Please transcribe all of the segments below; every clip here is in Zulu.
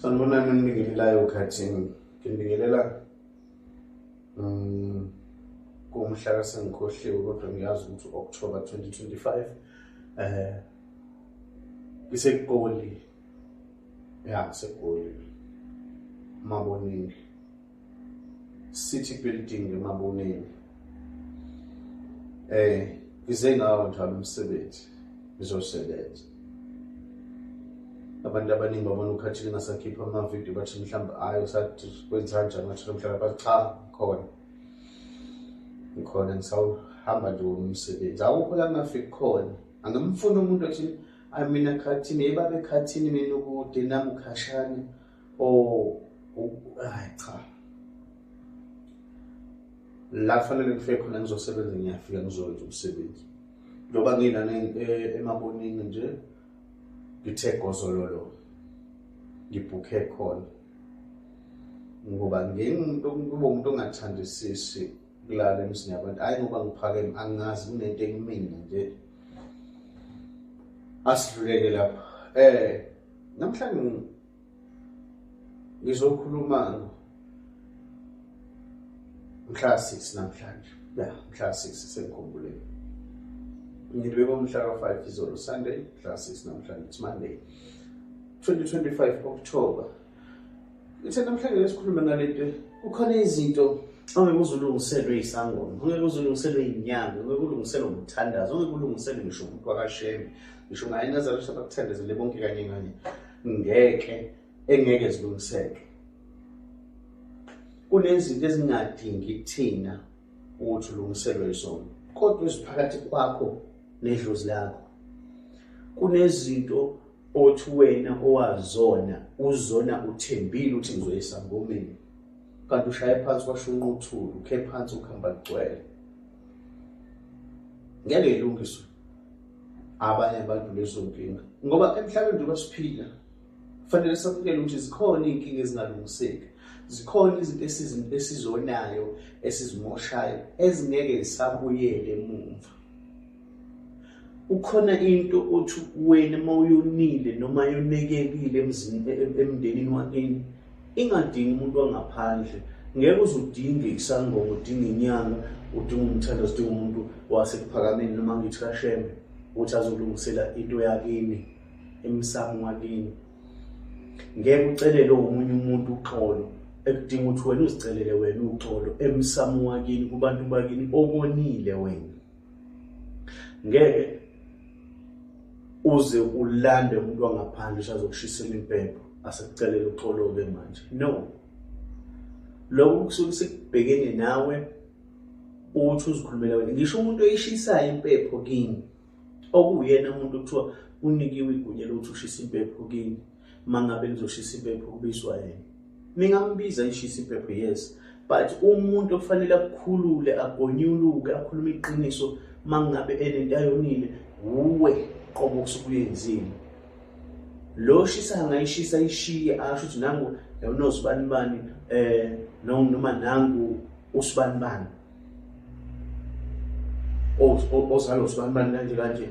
Sanibonani enibingelelayo khathini. Ngibingelela kumhla kasengikhohliwe kodwa ngiyazi ukuthi October 2025 iseGoli. seGoli. Mabonini. City building eMabonini. Ngize ngawo njalo umsebenzi ngizosebenza. Abantu abaningi babona ukhathini ngasakhipha amavidiyo bathi mhlawumbe hayi usathi kwenza kanjani ngathi mhlawumbe bathi cha ngikhona ngisawuhamba nje umsebenzi awukho la ngafika khona angamfuna umuntu athi mina khathini ebabe khathini mina ukude nami ukhashane hayi cha la kufanele ngifike khona ngizosebenza ngiyafika ngizowenza umsebenzi njoba nginana eMabonini nje ngithe gozololo ngibhukhe khona ngoba umuntu ongathandisisi kulala emsini yabantu hayi ngoba ngiphakeme angazi kunento engimina nje asidluleke lapha namhlanje ngizokhuluma mhla 6 namhlanje mhla 6 sengikhumbuleni ngibeka umhla ka5 izolo Sunday mhla 6 namhlanje it's Monday 2025 October. Ithe namhlanje lesikhuluma ngalento kukhona izinto ongeke uzulungiselwe isangoma, ongeke uzulungiselwe inyanga, ongeke ulungiselwe umthandazo, ongeke ulungiselwe ngisho umuntu wakasheme, ngisho ngaye nazalo sabakuthandazele bonke kanye engeke zilungiseke. Kunezinto ezingadingi kuthina ukuthi ulungiselwe isona, kodwa isiphakathi kwakho nedlozi lakho. Kunezinto othi wena owazona uzona uthembile ukuthi ngizoyisa ngomini kanti ushaye phansi kwashunquthulu ukhe phansi ukhamba ligcwele ngeke ilungiswe abanye abantu lezo nkinga ngoba emhlabeni nje basiphila kufanele sakukele ukuthi zikhona inkinga ezingalungiseki zikhona izinto esizonayo esizimoshayo ezingeke zisabuyele emuva. Ukhona into othi wena mawuyonile noma yonekekile emndenini wakini ingadingi umuntu wangaphandle ngeke uzudinge isangoma udinge inyanga udinga umthandazo udinga umuntu wasekuphakameni noma ngithi kasheme ukuthi azolungisela into yakini emsamo wakini ngeke ucelele omunye umuntu uxolo ekudinga ukuthi wena uzicelele wena uxolo emsamo wakini kubantu bakini obonile wena ngeke uze ulande umuntu wangaphandle usazokushisela impepho asekucelela uxolo-ke manje no lokho kusuke sekubhekene nawe uthi uzikhulumela wena ngisho umuntu oyishisayo impepho kini okuyena umuntu kuthiwa unikiwe igunya lokuthi ushisa impepho kini mangabe nizoshisa impepho kubiswa yena ningambiza ishisa impepho yes but umuntu ofanele akukhulule agonyuluke akhulume iqiniso mangabe enento ayonile uwe qobo kusukuyenzile lo shisa ngayishisa ishiye asho ukuthi nangu unosibanibani noma nangu usibanibani ozalo usibanibani kanje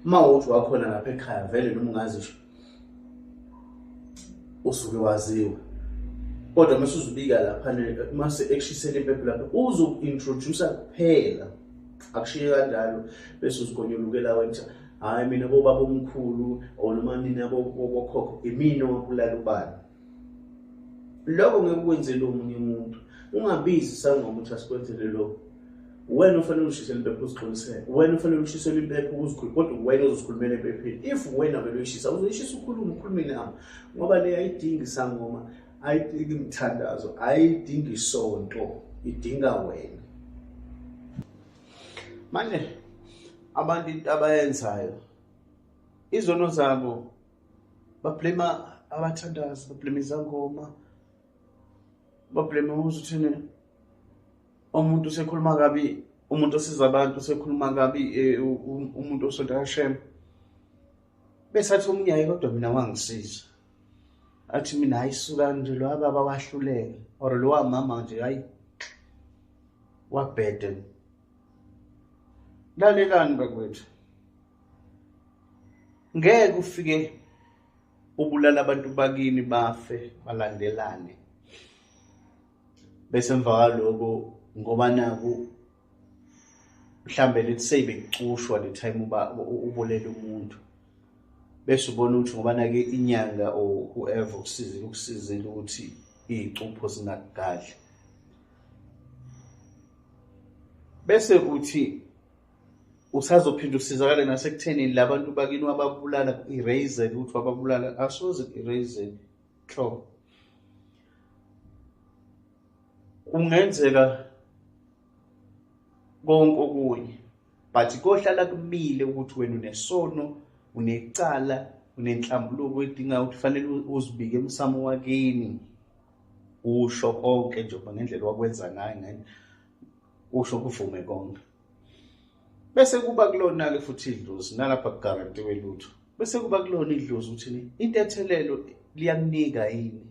mawuthi wakhona lapha ekhaya vele noma ungazisho usuke waziwe kodwa mase uzubika lapha mase ekushisela impepho lapha uzointroduce kuphela akushiye kanjalo bese uzigonyolukela wena hayi mina bobaba omkhulu noma nina bokhokho imina owakulala ubani lokho ngeke kwenzele omunye umuntu ungabizi sangoma ukuthi asikwenzele lokho wena ufanele ushisele impepho uzixolisele wena ufanele ushisele impepho uzikhulule kodwa wena uzozikhulumela empepheni if wena vele uyishisa uzoyishisa ukhulume nami ngoba le ayidingi sangoma ayidingi imthandazo ayidingi isonto idinga wena manje abantu into abayenzayo izono zabo bablema abathandazi bablema izangoma bablema uzuthini umuntu usekhuluma kabi umuntu osiza abantu usekhuluma kabi umuntu osonto kaShem bese athi umnyayi kodwa mina wangisiza athi mina ayisuka nje lo baba wahluleke or lo mama nje hayi wabhede lalelani bakwethu ngeke ufike ubulala abantu bakini bafe balandelane, bese emva kwaloko ngoba naku mhlambe let's say bekucushwa le time ubolela umuntu, bese ubona ukuthi ngoba nake inyanga or whoever ukusizile ukuthi iy'cupho zingakugadli, bese uthi usazophinda usizakale nasekuthenini labantu bakini wababulala erasele ukuthi wababulala, asoze erasele hlo. Kungenzeka konke okunye, but kohlala kumile ukuthi wena unesono, unecala, unenhlambuluko edingayo ukuthi fanele uzibike emsamo wakini, usho konke nje ngendlela wakwenza ngayo, usho kuvume konke. Bese kuba kulona-ke futhi idlozi, nalapha kugarantiwe lutho. Bese kuba kulona idlozi ukuthi into ethelelo liyakunika yini,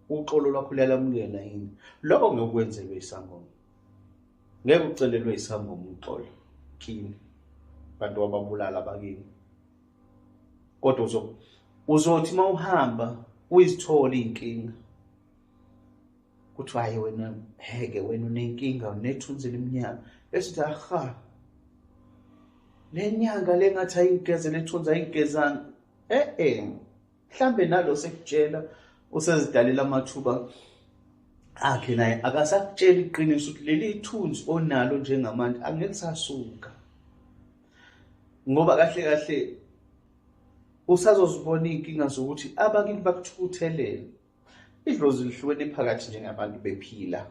uxolo lwakho liyalamukela yini. Lokho ngeke ukwenzelwe isangoma, ngeke ucelelwe isangoma uxolo kini bantu wababulala bakini. Kodwa uzothi uma uhamba uyizithole iy'nkinga, kuthi hayi wena heke wena unenkinga, unethunzi leminyaka, bese uthi aha, le nyanga le ngathi ayigeze lethunzi ayigezanga. Mhlambe nalo sekutshela usezidalela amathuba akhe naye akasakutshela iqiniso ukuthi leli ithunzi onalo njengamanje angeke sasuka, ngoba kahle kahle usazozibona iy'nkinga zokuthi abakini bakuthukuthelele. Idlozi lihlukene phakathi njengabantu bephila.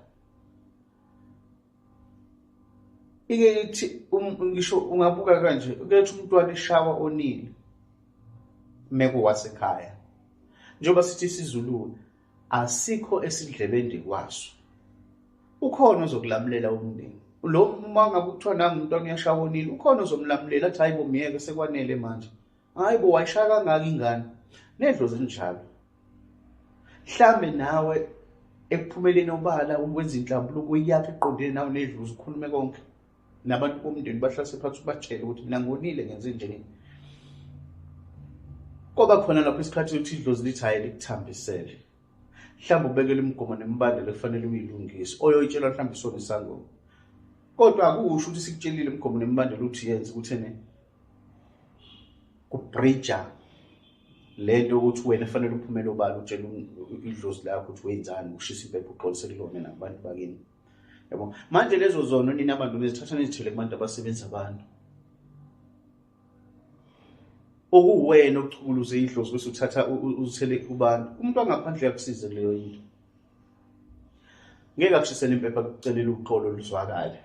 Ike ngisho ungabuka kanje, ukethi umntwana eshawa onile meko wasekhaya, njengoba sithi isiZulu asikho esidlebende kwaso, ukhona ozokulamulela umndeni lo. Uma ngabe kuthiwa nangu umntwana uyashawa onile, ukhona ozomlamulela athi hayi bo miyeke sekwanele manje, hayi bo wayishaya kangaka ingane. Nedlozi linjalo. Mhlambe nawe ekuphumeleni obala ukwenza inhlambuluko yakhe eqondene nawe nedlozi, ukhulume konke nabantu bomndeni bahlase phansi ubatshele ukuthi mina ngonile ngenze nje. Koba khona lapho isikhathi ukuthi idlozi lithi hayi likuthambisele, mhlawumbe ubekele imigomo nemibandela efanele uyilungise oyoyitshela mhlawumbe isona isangoma, kodwa akusho ukuthi sikutshelile imigomo nemibandela ukuthi yenze ukuthi kubridger lento ukuthi wena fanele uphumele obala utshela idlozi lakho ukuthi wenzani, ushisa impepho uxolisele lona nabantu bakini. Yabo manje lezo zono nini abantu bezithatha nezithele kubantu abasebenza abantu, okuwena okuchukuluze idlozi bese uthatha uzithele kubantu. Umuntu wangaphandle yakusiza leyo into, ngeke akushisele impepho akucelela uxolo luzwakale.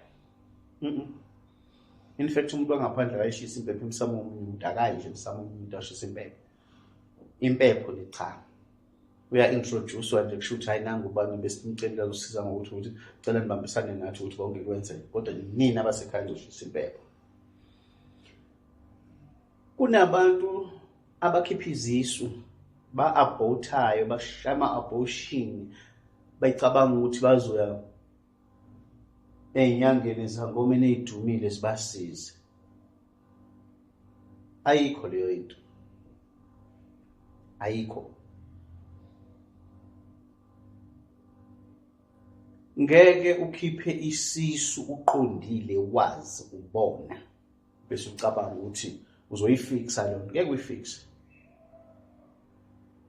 In fact umuntu wangaphandle akayishisa impepho emsamo womuntu, akayidle emsamo womuntu ashisa impepho le cha, uya-introduce-wa nje kusho ukuthi hayi nangu ubani besimcelela usiza ngokuthi cela nibambisane nathi ukuthi konke kwenzeke, kodwa nina abasekhaya nizoshisa impepho. Kunabantu abakhipha izisu ba-abhothayo, bashama abortion, bayicabanga ukuthi bazoya ey'nyangeni zangomeni ey'dumile zibasize. Ayikho leyo into, ayikho. Ngeke ukhiphe isisu uqondile wazi ubona bese ucabanga ukuthi uzoyifixa lona, ngeke uyifixe.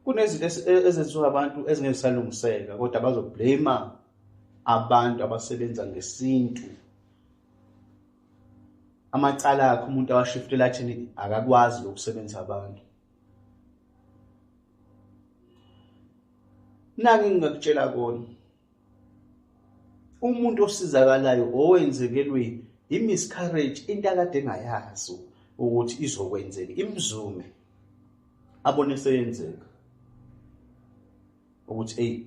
Kunezinto ezenziwa abantu ezingeke zisalungiseka, kodwa bazoblame abantu abasebenza ngesintu. Amacala akho umuntu awashiftela athi akakwazi lokusebenza abantu. Nangi ngingakutshela kona, umuntu osizakalayo owenzekelwe i-miscarriage into akade engayazi ukuthi izokwenzeka, imzume abone seyenzeka ukuthi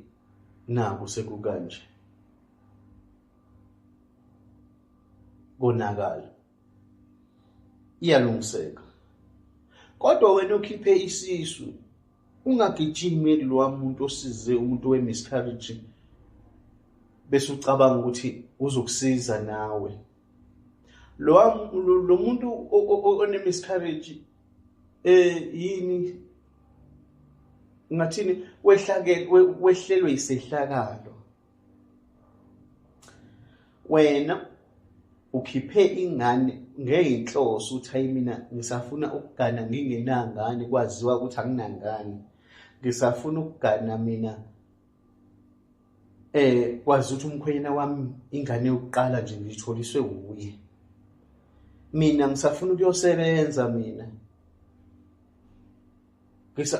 naku sekukanje konakala, iyalungiseka. Kodwa wena ukhiphe isisu, ungagijimeli lo muntu osize umuntu we-miscarriage bese ucabanga ukuthi uzokusiza nawe. Lo muntu one-miscarriage yini ngathini wehlelwe isehlakalo. Wena ukhiphe ingane ngeyinhloso uthi hayi mina ngisafuna ukugana ngingenangane kwaziwa ukuthi anginangane. Ngisafuna ukugana mina kwazi ukuthi umkhwenyana wami ingane yokuqala nje ngitholiswe uye. Mina ngisafuna ukuyosebenza mina.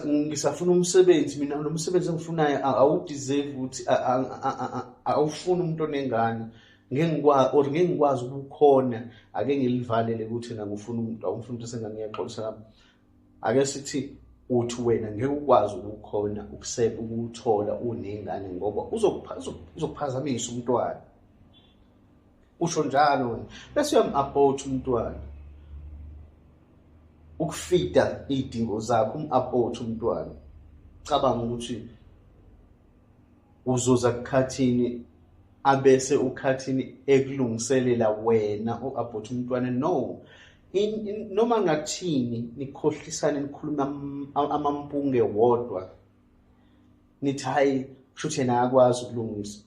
Ngisafuna umsebenzi mina lo msebenzi engifunayo awudeserve ukuthi awufuni umuntu onengane. Ngeke ngikwazi ukukhona ake ngilivalele ukuthi na ngifuna umuntu awufuna ukuthi sengangiyaxolisa lapha. Ake sithi uthi wena ngeke ukwazi ukukhona ukuthola unengane ngoba uzokuphazamisa umntwana. Usho njalo wena bese uyam-abort umntwana ukufida idingo zakho, um-abort umntwana. Cabanga ukuthi uzoza kukhathini abese ukhathini ekulungiselela wena u-abort umntwana. No, noma ngathini nikhohlisane nikhuluma amampunge wodwa nithi hayi kushuthi yena akwazi ukulungisa.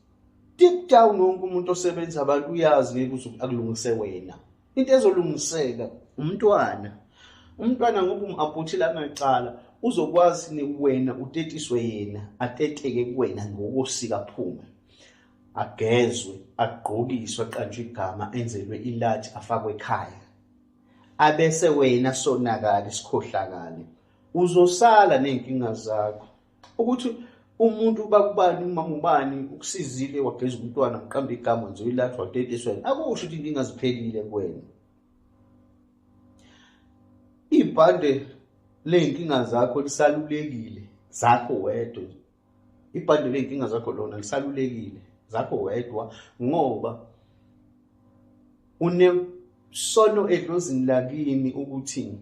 Deep down wonke umuntu osebenza abantu uyazi ngeke uze akulungise wena. Into ezolungiseka umntwana. Umntwana ngoba um-abhorthile angacala uzokwazi ni wena utetiswe yena ateteke kuwena ngokosika aphume. Agezwe, agqokiswe, aqanjwe igama, enzelwe ilathi, afakwe ekhaya. Abese wena sonakala isikhohlakala. Uzosala nenkinga zakho. Ukuthi umuntu bakubani umama ubani ukusizile wageza umntwana mqamba igama nje ilathi watetiswa yena. Akusho ukuthi inkinga ziphelile kuwena. Ibhande lenkinga zakho lisalulekile zakho wedwa. Ibhande lenkinga zakho lona lisalulekile zakho wedwa ngoba unesono edlozini lakini ukuthi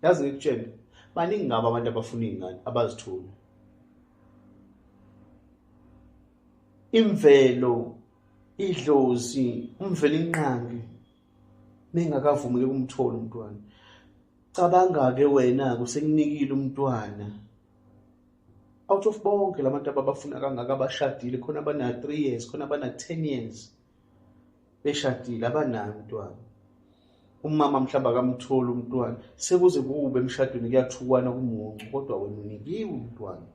yazi ngikutshela baningi ngabo abantu abafuna izingane abazithola. Imvelo, idlozi, umvelo inqangi ningakavumeli kumthola umntwana. Cabanga ke wena kusekunikile umntwana. Out of bonke labantu abafuna kangaka abashadile khona abana 3 years khona abana 10 years beshadile abanayo umntwana. Umama mhlamba akamthola umntwana sekuze kube emshadweni kuyathukwana kumuncu kodwa wena unikiwe umntwana.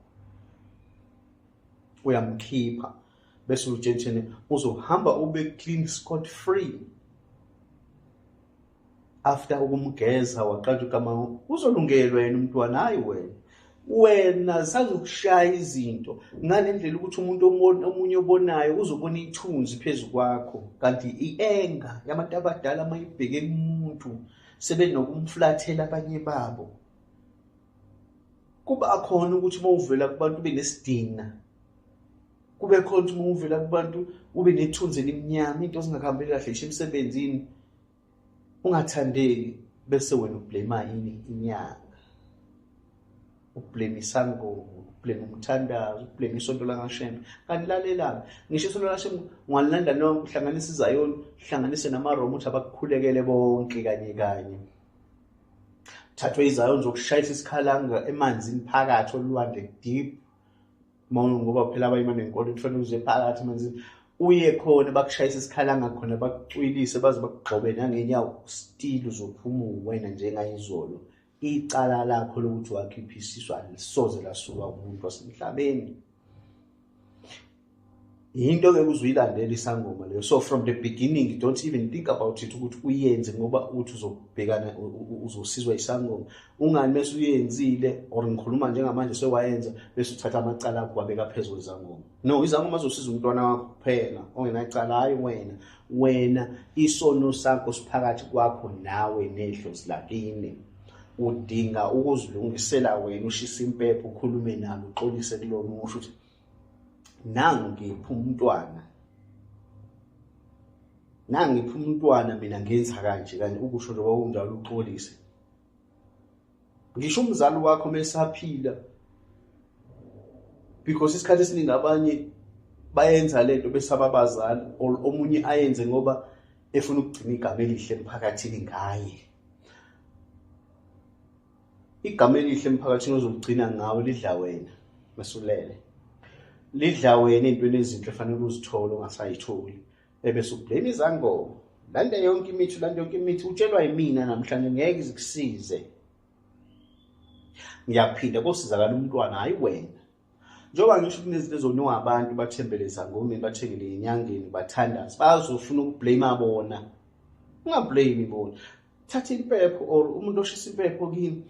Uyamkhipha bese ujentshene uzohamba ube clean scot free. After ukumgeza waqala igama uzolungelwa yena umntwana hayi wena sazokushaya izinto ngale ndlela ukuthi umuntu omunye obonayo uzobona ithunzi phezulu kwakho kanti ienga yabantu abadala mayibheke umuntu sebenokumflathela abanye babo. Kuba khona ukuthi mawuvela kubantu benesidina, kube khona ukuthi mawuvela kubantu ube nethunzi elimnyama, into zingakhambi kahle isho emsebenzini ungathandeki bese wena ublame yini inyanga, ublame isangoma, ublame umthandazo, ublame isonto lakaShembe. Kanti lalelana ngisho isonto lakaShembe ngwalanda nonke uhlanganisa iZayoni, uhlanganise namaRoma uthi abakukhulekele bonke kanye. Thathwe iZayoni zokushayisa isikhalanga emanzini phakathi olwandle deep. Ngoba phela abayimana nenkolo kufanele uze phakathi emanzini uye khona bakushayisa isikhalanga khona bakucwilise baze bakugxobe nangenyawo still uzophuma wena njengayizolo. Icala lakho lokuthi wakhiphisiswa lisoze lasuka umuntu wasemhlabeni. Into ke uzuyilandela isangoma leyo. So from the beginning don't even think about it ukuthi uyenze ngoba uthi uzobhekana uzosizwa isangoma. Ungani mase uyenzile or ngikhuluma njengamanje sewayenza bese uthatha amacala akho wabeka phezulu izangoma. No, izangoma zosiza umntwana wakho kuphela ongenacala hayi wena isono sakho siphakathi kwakho nawe nedlozi lakini. Udinga ukuzilungisela wena ushisa impepho ukhulume nalo uxolise kulona usho ukuthi nangiphi umntwana mina ngenza kanje kanye ukusho nje kwakunjalo uxolise. Ngisho umzali wakho mesaphila because isikhathi esiningi abanye bayenza lento besaba abazali omunye ayenze ngoba efuna ukugcina igama elihle emphakathini ngaye. igama elihle emphakathini ozoligcina ngawe lidla wena mesulele. Lidla wena ey'ntweni ezinhle efanele uzithole ongasayitholi. Ebese ublame izangoma. Landa yonke imithi utshelwa yimina namhlanje ngeke zikusize. Ngiyaphinda kosizakala umntwana hayi wena. Njengoba ngisho kunezinto ezonywa abantu bathembele ezangomeni bathengele enyangeni bathandaze bazofuna ukublame bona. Ungablame bona. Thatha impepho or umuntu oshisa impepho kini.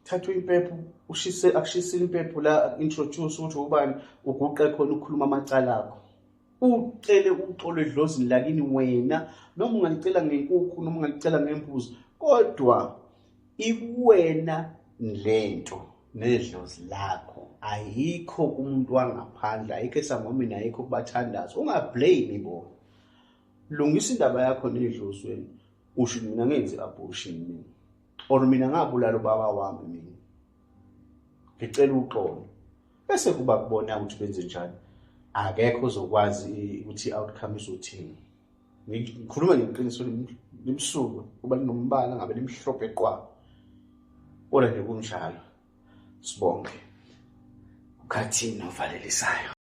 Thatha impepho ushise akushisile impepho la introduce ukuthi ubani uguqe khona ukukhuluma amacala akho. Ucele uxolo edlozini lakini wena noma ungalicela ngenkukhu noma ungalicela ngembuzi kodwa ikuwena lento nedlozi lakho ayikho kumuntu wangaphandle ayikho esangomeni ayikho kubathandaza ungablame bona. Lungisa indaba yakho nedlozi wena usho mina ngenze abortion mina or mina ngabulala ubaba wami mina ngicela uxolo bese kuba kubona ukuthi benze njani. Akekho ozokwazi ukuthi outcome izothini. Ngikhuluma ngeqiniso limsuku kuba linombala ngabe limhlophe qwa. Kodwa nje kunjalo. Sibonke. Ukhathini ovalelisayo.